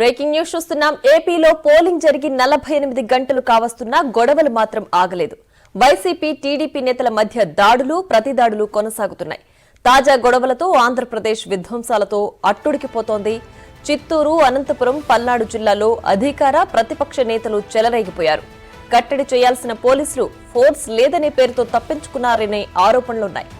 Breaking news చూస్తున్నాం. ఏపీలో polling జరిగి 48 గంటలు కావస్తున్నా గొడవలు మాత్రం ఆగలేదు. వైసీపీ టీడీపీ నేతల మధ్య దాడులు ప్రతిదాడులు కొనసాగుతున్నాయి. తాజా గొడవలతో ఆంధ్రప్రదేశ్ విధ్వంసాలతో అట్టుడికిపోతోంది. చిత్తూరు, అనంతపురం, పల్నాడు జిల్లాలో అధికార ప్రతిపక్ష నేతలు చెలరేగిపోయారు. కట్టడి చేయాల్సిన పోలీసులు ఫోర్స్ లేదనే పేరుతో తప్పించుకున్నారనే ఆరోపణలున్నాయి.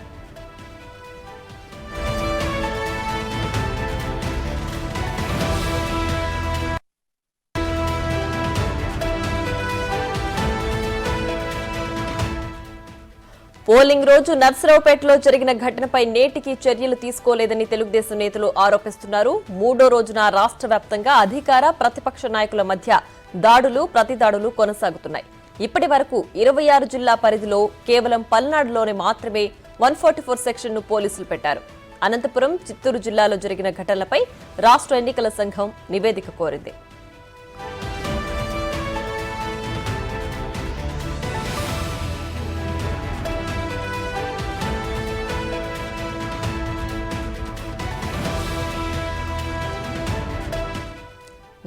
పోలింగ్ రోజు నర్సరావుపేటలో జరిగిన ఘటనపై నేటికి చర్యలు తీసుకోలేదని తెలుగుదేశం నేతలు ఆరోపిస్తున్నారు. మూడో రోజున రాష్ట్ర వ్యాప్తంగా అధికార ప్రతిపక్ష నాయకుల మధ్య దాడులు ప్రతిదాడులు కొనసాగుతున్నాయి. ఇప్పటి వరకు 26 జిల్లా పరిధిలో కేవలం పల్నాడులోనే మాత్రమే 144 సెక్షన్ను పోలీసులు పెట్టారు. అనంతపురం, చిత్తూరు జిల్లాలో జరిగిన ఘటనలపై రాష్ట్ర ఎన్నికల సంఘం నివేదిక కోరింది.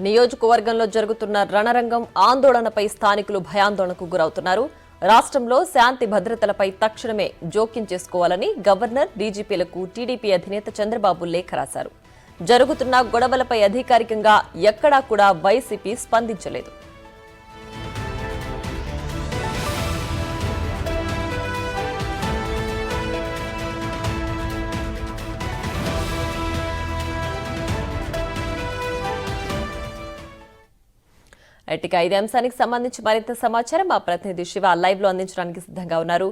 నియోజకవర్గంలో జరుగుతున్న రణరంగం ఆందోళనపై స్థానికులు భయాందోళనకు గురవుతున్నారు. రాష్ట్రంలో శాంతి భద్రతలపై తక్షణమే జోక్యం చేసుకోవాలని గవర్నర్, డీజీపీలకు టీడీపీ అధినేత చంద్రబాబు లేఖ రాశారు. జరుగుతున్న గొడవలపై అధికారికంగా ఎక్కడా కూడా వైసీపీ స్పందించలేదు. ఇక ఇదే అంశానికి సంబంధించి మరింత సమాచారం మా ప్రతినిధి శివ లైవ్ లో అందించడానికి సిద్ధంగా ఉన్నారు.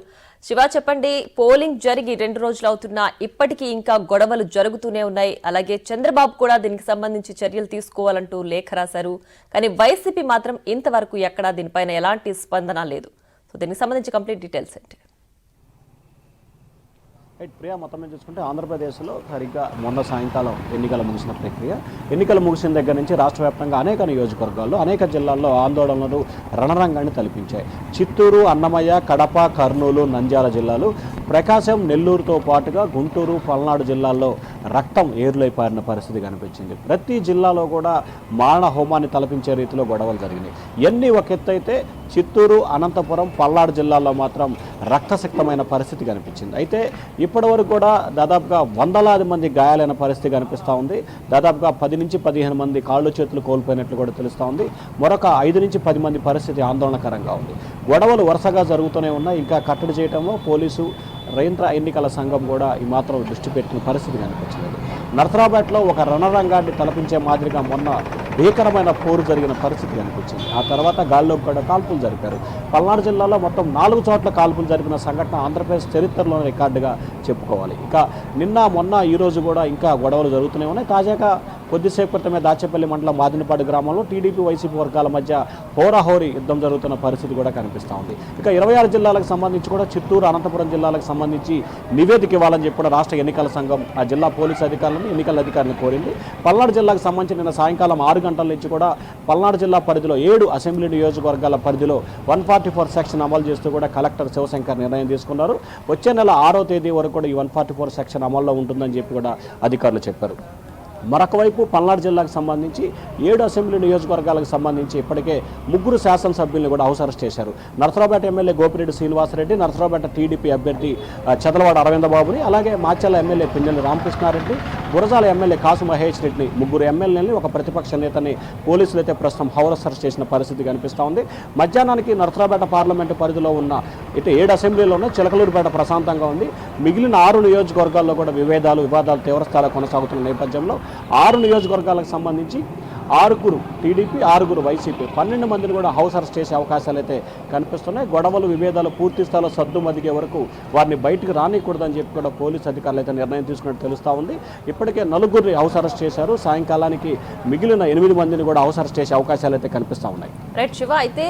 శివ, చెప్పండి. పోలింగ్ జరిగి 2 రోజులు అవుతున్నా ఇప్పటికీ ఇంకా గొడవలు జరుగుతూనే ఉన్నాయి. అలాగే చంద్రబాబు కూడా దీనికి సంబంధించి చర్యలు తీసుకోవాలంటూ లేఖ రాశారు. కానీ వైసీపీ మాత్రం ఇంతవరకు ఎక్కడా దీనిపైన ఎలాంటి స్పందన లేదు. సో దీనికి సంబంధించి కంప్లీట్ డీటెయిల్స్ ఏంటి? ప్రియా, మొత్తం మీద చూసుకుంటే ఆంధ్రప్రదేశ్లో సరిగ్గా మొన్న సాయంకాలం ఎన్నికలు ముగిసిన ప్రక్రియ. ఎన్నికలు ముగిసిన దగ్గర నుంచి రాష్ట్ర వ్యాప్తంగా అనేక నియోజకవర్గాల్లో, అనేక జిల్లాల్లో ఆందోళనలు రణరంగాన్ని తలపించాయి. చిత్తూరు, అన్నమయ్య, కడప, కర్నూలు, నంద్యాల జిల్లాలు, ప్రకాశం, నెల్లూరుతో పాటుగా గుంటూరు, పల్నాడు జిల్లాల్లో రక్తం ఏరులైపారిన పరిస్థితి కనిపించింది. ప్రతి జిల్లాలో కూడా మారణ హోమాన్ని తలపించే రీతిలో గొడవలు జరిగినాయి. ఎన్ని ఒక ఎత్తు అయితే చిత్తూరు, అనంతపురం, పల్నాడు జిల్లాల్లో మాత్రం రక్తసిక్తమైన పరిస్థితి కనిపించింది. అయితే ఇప్పటివరకు కూడా దాదాపుగా వందలాది మంది గాయాలైన పరిస్థితి కనిపిస్తూ ఉంది. దాదాపుగా 10 నుంచి 15 మంది కాళ్ళు చేతులు కోల్పోయినట్లు కూడా తెలుస్తూ ఉంది. మరొక 5 నుంచి 10 మంది పరిస్థితి ఆందోళనకరంగా ఉంది. గొడవలు వరుసగా జరుగుతూనే ఉన్నాయి. ఇంకా కట్టడి చేయడంలో పోలీసు, కేంద్ర ఎన్నికల సంఘం కూడా ఈ మాత్రం దృష్టి పెట్టిన పరిస్థితి కనిపించలేదు. నర్సరావుపేటలో ఒక రణరంగాన్ని తలపించే మాదిరిగా మొన్న భీకరమైన పోరు జరిగిన పరిస్థితి కనిపించింది. ఆ తర్వాత గాల్లో కూడా కాల్పులు జరిపారు. పల్నాడు జిల్లాలో మొత్తం 4 చోట్ల కాల్పులు జరిపిన సంఘటన ఆంధ్రప్రదేశ్ చరిత్రలోని రికార్డుగా చెప్పుకోవాలి. ఇక నిన్న, మొన్న, ఈరోజు కూడా ఇంకా గొడవలు జరుగుతూనే ఉన్నాయి. తాజాగా కొద్దిసేపు క్రితమే దాచేపల్లి మండలం మాదినపాడు గ్రామంలో టీడీపీ, వైసీపీ వర్గాల మధ్య హోరాహోరీ యుద్ధం జరుగుతున్న పరిస్థితి కూడా కనిపిస్తూ ఉంది. ఇక 26 జిల్లాలకు సంబంధించి కూడా చిత్తూరు, అనంతపురం జిల్లాలకు సంబంధించి నివేదిక ఇవ్వాలని చెప్పి కూడా రాష్ట్ర ఎన్నికల సంఘం ఆ జిల్లా పోలీసు అధికారులను, ఎన్నికల అధికారులను కోరింది. పల్నాడు జిల్లాకు సంబంధించి నిన్న సాయంకాలం 6 గంటల నుంచి కూడా పల్నాడు జిల్లా పరిధిలో 7 అసెంబ్లీ నియోజకవర్గాల పరిధిలో 144 సెక్షన్ అమలు చేస్తూ కూడా కలెక్టర్ శివశంకర్ నిర్ణయం తీసుకున్నారు. వచ్చే నెల 6వ తేదీ వరకు కూడా ఈ 144 సెక్షన్ అమల్లో ఉంటుందని చెప్పి కూడా అధికారులు చెప్పారు. మరొక వైపు పల్నాడు జిల్లాకు సంబంధించి 7 అసెంబ్లీ నియోజకవర్గాలకు సంబంధించి ఇప్పటికే 3 శాసనసభ్యులను కూడా హౌస్ అరెస్ట్ చేశారు. నర్సరావుపేట ఎమ్మెల్యే గోపిరెడ్డి శ్రీనివాసరెడ్డి, నర్సరావుపేట టీడీపీ అభ్యర్థి చదలవాడ అరవిందబాబుని, అలాగే మాచర్ల ఎమ్మెల్యే పిన్నెల్లి రామకృష్ణారెడ్డి, గురజాల ఎమ్మెల్యే కాసు మహేష్ రెడ్డిని, 3 ఎమ్మెల్యేలని, ఒక ప్రతిపక్ష నేతని పోలీసులు అయితే ప్రస్తుతం హౌస్ అరెస్ట్ చేసిన పరిస్థితి కనిపిస్తూ ఉంది. మధ్యాహ్నానికి నర్సరావుపేట పార్లమెంటు పరిధిలో ఉన్న ఇటు 7 అసెంబ్లీలోనే చిలకలూరుపేట ప్రశాంతంగా ఉంది. మిగిలిన 6 నియోజకవర్గాల్లో కూడా వివాదాలు తీవ్రస్థాయిలో కొనసాగుతున్న నేపథ్యంలో 6 నియోజకవర్గాలకు సంబంధించి 6 టీడీపీ, 6 వైసీపీ, 12 మందిని కూడా హౌస్ అరెస్ట్ చేసే అవకాశాలు అయితే కనిపిస్తున్నాయి. గొడవలు, విభేదాలు పూర్తి స్థాయిలో సద్దుమదిగే వరకు వారిని బయటకు రానికూడదని చెప్పి కూడా పోలీసు అధికారులు అయితే నిర్ణయం తీసుకున్నట్టు తెలుస్తూ ఉంది. ఇప్పటికే 4 హౌస్ అరెస్ట్ చేశారు. సాయంకాలానికి మిగిలిన 8 మందిని కూడా హౌస్ అరెస్ట్ చేసే అవకాశాలు అయితే కనిపిస్తూ ఉన్నాయి. రైట్ శివ, అయితే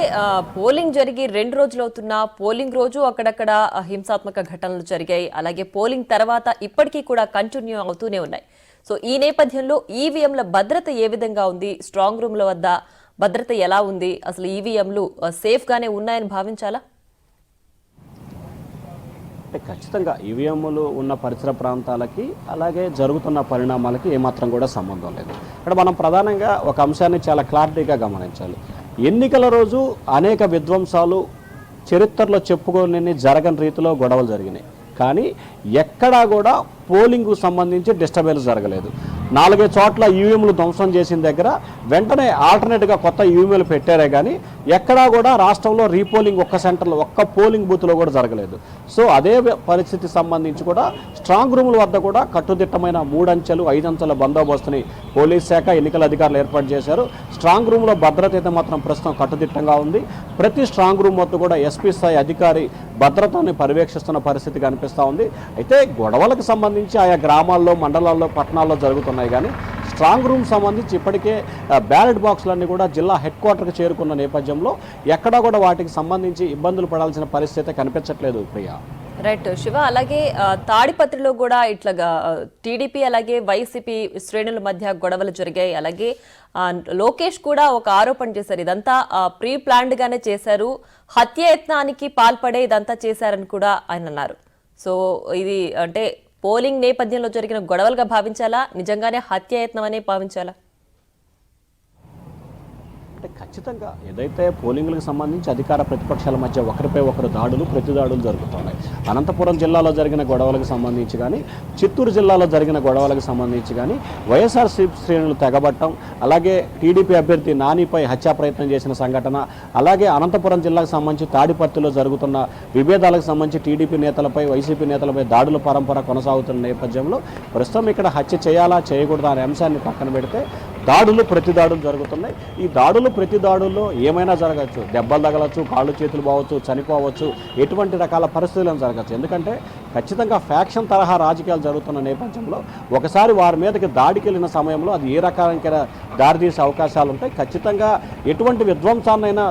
పోలింగ్ జరిగి 2 రోజులు అవుతున్నా పోలింగ్ రోజు అక్కడక్కడ హింసాత్మక ఘటనలు జరిగాయి. అలాగే పోలింగ్ తర్వాత ఇప్పటికీ కూడా కంటిన్యూ అవుతూనే ఉన్నాయి. సో ఈ నేపథ్యంలో ఈవీఎంల భద్రత ఏ విధంగా ఉంది? స్ట్రాంగ్ రూమ్ల వద్ద భద్రత ఎలా ఉంది? అసలు ఈవీఎంలు సేఫ్ గానే ఉన్నాయని భావించాలా? అంటే ఖచ్చితంగా ఈవీఎంలు ఉన్న పరిసర ప్రాంతాలకి అలాగే జరుగుతున్న పరిణామాలకి ఏమాత్రం కూడా సంబంధం లేదు. ఇక్కడ మనం ప్రధానంగా ఒక అంశాన్ని చాలా క్లారిటీగా గమనించాలి. ఎన్నికల రోజు అనేక విధ్వంసాలు చరిత్రలో చెప్పుకోలేని జరగని రీతిలో గొడవలు జరిగినాయి. కానీ ఎక్కడా కూడా పోలింగ్కు సంబంధించి డిస్టర్బెన్స్ జరగలేదు. 4 చోట్ల ఈవీఎంలు ధ్వంసం చేసిన దగ్గర వెంటనే ఆల్టర్నేట్గా కొత్త ఈవీఎంలు పెట్టారే కానీ ఎక్కడా కూడా రాష్ట్రంలో రీపోలింగ్ ఒక్క సెంటర్లో ఒక్క పోలింగ్ బూత్లో కూడా జరగలేదు. సో అదే పరిస్థితి సంబంధించి కూడా స్ట్రాంగ్ రూముల వద్ద కూడా కట్టుదిట్టమైన 3 అంచెలు 5 అంచెల బందోబస్తుని పోలీస్ శాఖ ఎన్నికల అధికారులు ఏర్పాటు చేశారు. స్ట్రాంగ్ రూమ్లో భద్రత అయితే మాత్రం ప్రస్తుతం కట్టుదిట్టంగా ఉంది. ప్రతి స్ట్రాంగ్ రూమ్ వద్ద కూడా ఎస్పీ స్థాయి అధికారి భద్రతని పర్యవేక్షిస్తున్న పరిస్థితి కనిపిస్తూ ఉంది. అయితే గొడవలకు సంబంధించి ఆయా గ్రామాల్లో, మండలాల్లో, పట్టణాల్లో జరుగుతున్నాయి. కానీ స్ట్రాంగ్ రూమ్ సంబంధించి ఇప్పటికే బ్యాలెట్ బాక్సులన్నీ కూడా జిల్లా హెడ్ క్వార్టర్కి చేరుకున్న నేపథ్యంలో ఎక్కడా కూడా వాటికి సంబంధించి ఇబ్బందులు పడాల్సిన పరిస్థితి కనిపించట్లేదు ప్రియా. రైట్ శివ, అలాగే తాడిపత్రిలో కూడా ఇట్లాగా టీడీపీ అలాగే వైసీపీ శ్రేణుల మధ్య గొడవలు జరిగాయి. అలాగే లోకేష్ కూడా ఒక ఆరోపణ చేశారు, ఇదంతా ప్రీ ప్లాన్డ్ గానే చేశారు, హత్యాయత్నానికి పాల్పడే ఇదంతా చేశారని కూడా ఆయన అన్నారు. సో ఇది అంటే పోలింగ్ నేపథ్యంలో జరిగిన గొడవలుగా భావించాలా, నిజంగానే హత్యాయత్నం అనే భావించాలా? అంటే ఖచ్చితంగా ఏదైతే పోలింగ్లకు సంబంధించి అధికార ప్రతిపక్షాల మధ్య ఒకరిపై ఒకరు దాడులు ప్రతిదాడులు జరుగుతున్నాయి. అనంతపురం జిల్లాలో జరిగిన గొడవలకు సంబంధించి కానీ, చిత్తూరు జిల్లాలో జరిగిన గొడవలకు సంబంధించి కానీ వైఎస్ఆర్సీపీ శ్రేణులు తెగబట్టం, అలాగే టీడీపీ అభ్యర్థి నానిపై హత్యా ప్రయత్నం చేసిన సంఘటన, అలాగే అనంతపురం జిల్లాకు సంబంధించి తాడిపత్రిలో జరుగుతున్న విభేదాలకు సంబంధించి టీడీపీ నేతలపై వైసీపీ నేతలపై దాడుల పరంపర కొనసాగుతున్న నేపథ్యంలో ప్రస్తుతం ఇక్కడ హత్య చేయాలా చేయకూడదా అనే అంశాన్ని పక్కన పెడితే దాడులు ప్రతిదాడులు జరుగుతున్నాయి. ఈ దాడులు ప్రతిదాడుల్లో ఏమైనా జరగచ్చు, దెబ్బలు తగలచ్చు, కాళ్ళు చేతులు పోవచ్చు, చనిపోవచ్చు, ఎటువంటి రకాల పరిస్థితులను జరగచ్చు. ఎందుకంటే ఖచ్చితంగా ఫ్యాక్షన్ తరహా రాజకీయాలు జరుగుతున్న నేపథ్యంలో ఒకసారి వారి మీదకి దాడికి వెళ్ళిన సమయంలో అది ఏ రకానికి దారితీసే అవకాశాలు ఉంటాయి. ఖచ్చితంగా ఎటువంటి విధ్వంసాన్నైనా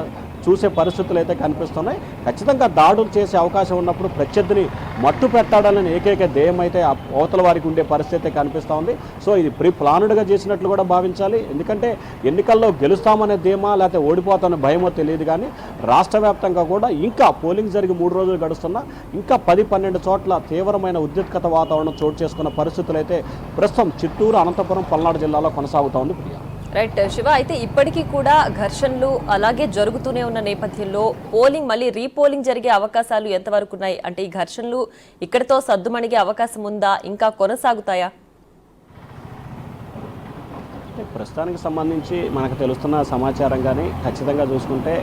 చూసే పరిస్థితులు అయితే కనిపిస్తున్నాయి. ఖచ్చితంగా దాడులు చేసే అవకాశం ఉన్నప్పుడు ప్రత్యర్థిని మట్టు పెట్టాలని ఏకైక ధ్యేయం అయితే అవతల వారికి ఉండే పరిస్థితి కనిపిస్తూ ఉంది. సో ఇది ప్రీ ప్లాన్డ్గా చేసినట్లు కూడా భావించాలి. ఎందుకంటే ఎన్నికల్లో గెలుస్తామనే ధీమా లేకపోతే ఓడిపోతామనే భయమో తెలియదు. కానీ రాష్ట్ర వ్యాప్తంగా కూడా ఇంకా పోలింగ్ జరిగి 3 రోజులు గడుస్తున్నా ఇంకా 10-12 చోట్ల తీవ్రమైన ఉద్రిక్తత వాతావరణం చోటు చేసుకున్న పరిస్థితులు అయితే ప్రస్తుతం చిత్తూరు, అనంతపురం, పల్నాడు జిల్లాలో కొనసాగుతూ ఉంది ప్రియా. రైట్ శివ, అయితే ఇప్పటికీ కూడా ఘర్షణలు అలాగే జరుగుతూనే ఉన్న నేపథ్యంలో పోలింగ్ మళ్ళీ రీపోలింగ్ జరిగే అవకాశాలు ఎంతవరకు ఉన్నాయి? అంటే ఈ ఘర్షణలు ఇక్కడితో సద్దుమణిగే అవకాశం ఉందా, ఇంకా కొనసాగుతాయా? ప్రస్తుతానికి సంబంధించి మనకు తెలుస్తున్న సమాచారం కానీ ఖచ్చితంగా చూసుకుంటే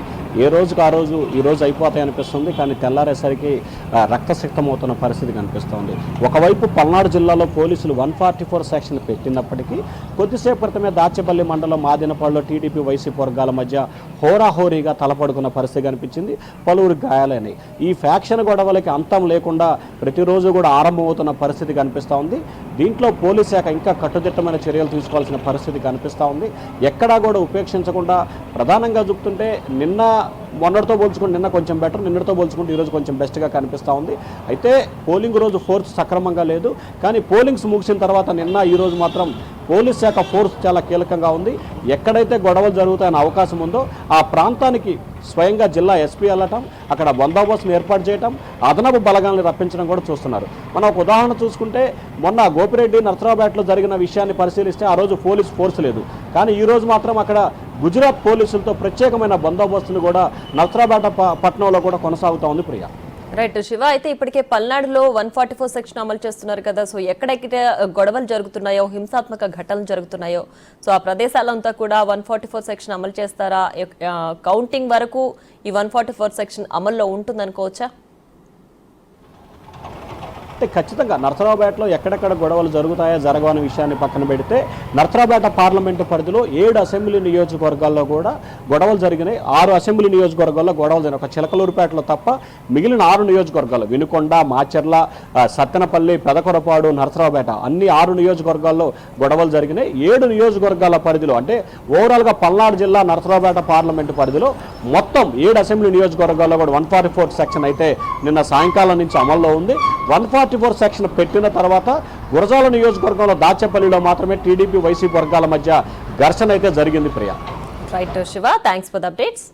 ఏ రోజుకు ఆ రోజు ఈ రోజు అయిపోతాయి అనిపిస్తుంది. కానీ తెల్లారేసరికి రక్తసిక్తమవుతున్న పరిస్థితి కనిపిస్తోంది. ఒకవైపు పల్నాడు జిల్లాలో పోలీసులు 144 సెక్షన్ పెట్టినప్పటికీ కొద్దిసేపు క్రితమే దాచేపల్లి మండలం మాదినపాడులో టీడీపీ వైసీపీ వర్గాల మధ్య హోరాహోరీగా తలపడుకున్న పరిస్థితి కనిపించింది. పలువురు గాయాలైనవి. ఈ ఫ్యాక్షన్ గొడవలకి అంతం లేకుండా ప్రతిరోజు కూడా ఆరంభమవుతున్న పరిస్థితి కనిపిస్తూ ఉంది. దీంట్లో పోలీస్ శాఖ ఇంకా కట్టుదిట్టమైన చర్యలు తీసుకోవాల్సిన పరిస్థితి కనిపిస్తూ ఉంది. ఎక్కడా కూడా ఉపేక్షించకుండా ప్రధానంగా చూపుతుంటే మొన్నటితో పోల్చుకుంటే నిన్న కొంచెం బెటర్, నిన్నటితో పోల్చుకుంటే ఈరోజు కొంచెం బెస్ట్గా కనిపిస్తూ ఉంది. అయితే పోలింగ్ రోజు ఫోర్స్ సక్రమంగా లేదు. కానీ పోలింగ్స్ ముగిసిన తర్వాత నిన్న ఈరోజు మాత్రం పోలీస్ శాఖ ఫోర్స్ చాలా కీలకంగా ఉంది. ఎక్కడైతే గొడవలు జరుగుతాయన్న అవకాశం ఉందో ఆ ప్రాంతానికి స్వయంగా జిల్లా ఎస్పీ వెళ్ళటం, అక్కడ బందోబస్తును ఏర్పాటు చేయటం, అదనపు బలగాలను రప్పించడం కూడా చూస్తున్నారు. మనం ఒక ఉదాహరణ చూసుకుంటే మొన్న గోపిరెడ్డి నర్సరావుపేటలో జరిగిన విషయాన్ని పరిశీలిస్తే ఆ రోజు పోలీస్ ఫోర్స్ లేదు. కానీ ఈరోజు మాత్రం అక్కడ గుజరాత్ పోలీసులతో ప్రత్యేకమైన బందోబస్తును కూడా నర్సరావుపేట పట్టణంలో కూడా కొనసాగుతూ ఉంది ప్రియా. రైట్ శివ, అయితే ఇప్పటికే పల్నాడులో 144 సెక్షన్ అమలు చేస్తున్నారు కదా. సో ఎక్కడెక్కడ గొడవలు జరుగుతున్నాయో, హింసాత్మక ఘటనలు జరుగుతున్నాయో, సో ఆ ప్రదేశాలంతా కూడా 144 సెక్షన్ అమలు చేస్తారా? కౌంటింగ్ వరకు ఈ 144 సెక్షన్ అమల్లో ఉంటుందనుకోవచ్చా? అంటే ఖచ్చితంగా నర్సరావుపేటలో ఎక్కడెక్కడ గొడవలు జరుగుతాయో జరగవని విషయాన్ని పక్కన పెడితే నర్సరావుపేట పార్లమెంటు పరిధిలో 7 అసెంబ్లీ నియోజకవర్గాల్లో కూడా గొడవలు జరిగినాయి. 6 అసెంబ్లీ నియోజకవర్గాల్లో గొడవలు జరిగినాయి. ఒక చిలకలూరుపేటలో తప్ప మిగిలిన 6 నియోజకవర్గాలు వినుకొండ, మాచర్ల, సత్తెనపల్లి, పెదకొరపాడు, నర్సరావుపేట అన్ని 6 నియోజకవర్గాల్లో గొడవలు జరిగినాయి. 7 నియోజకవర్గాల పరిధిలో అంటే ఓవరాల్గా పల్నాడు జిల్లా నర్సరావుపేట పార్లమెంటు పరిధిలో మొత్తం 7 అసెంబ్లీ నియోజకవర్గాల్లో కూడా 144 సెక్షన్ అయితే నిన్న సాయంకాలం నుంచి అమల్లో ఉంది. 144 సెక్షన్ పెట్టిన తర్వాత గురజాల నియోజకవర్గంలో దాచేపల్లిలో మాత్రమే టీడీపీ వైసీపీ వర్గాల మధ్య ఘర్షణ అయితే జరిగింది Priya. Right Shiva, thanks for the updates.